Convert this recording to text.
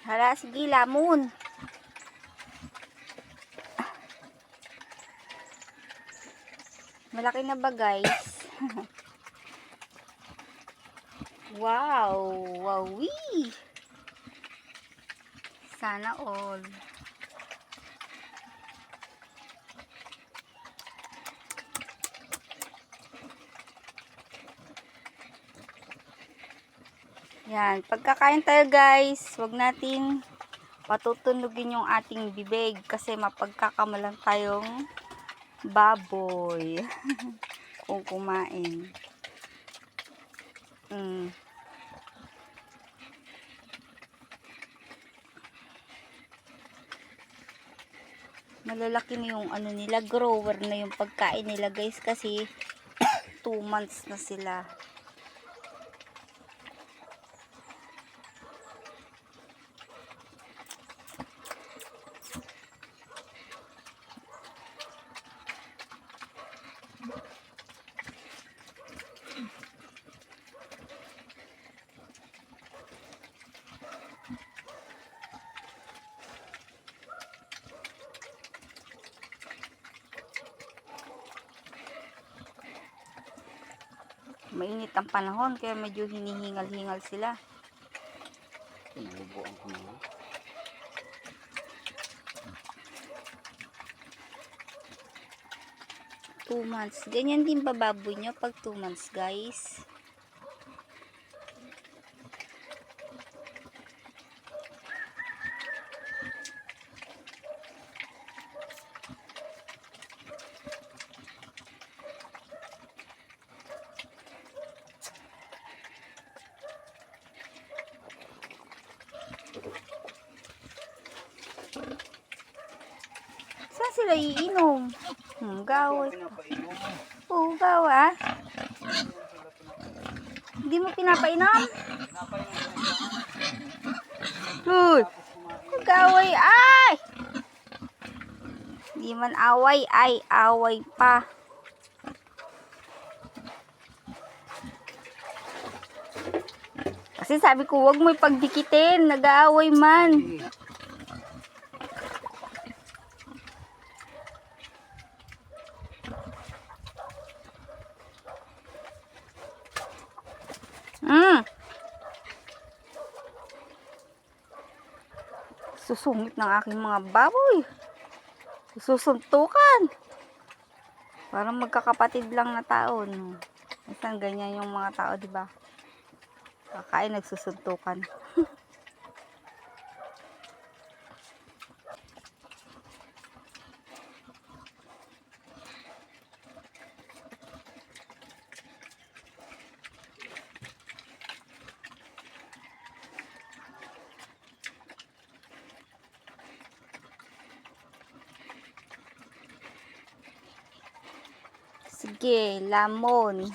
Hala, sige, lamon. Malaki na ba, guys? Wow! Wowee! Sana all. Yan, pagkakain tayo guys, wag natin patutunugin yung ating bibig kasi mapagkakamalan tayong baboy kung kumain. Malalaki na yung ano nila, grower na yung pagkain nila guys kasi 2 months na sila. Mainit ang panahon kaya medyo hinihingal-hingal sila. Nalubuan ko naman. 2 months. Ganyan din ba baboy nyo pag 2 months guys? Saan sila iinom? Gawa. Gawa. Hindi mo pinapainom? Uy! Gaway ay! Hindi man away ay away pa. Kasi sabi ko wag mo ipagdikitin, nag-aaway man. Susungit ng aking mga baboy. Susuntukan. Parang magkakapatid lang na tao, no? Minsan ganyan yung mga tao, di ba? Kakain, nagsusuntukan. Sige, lamon.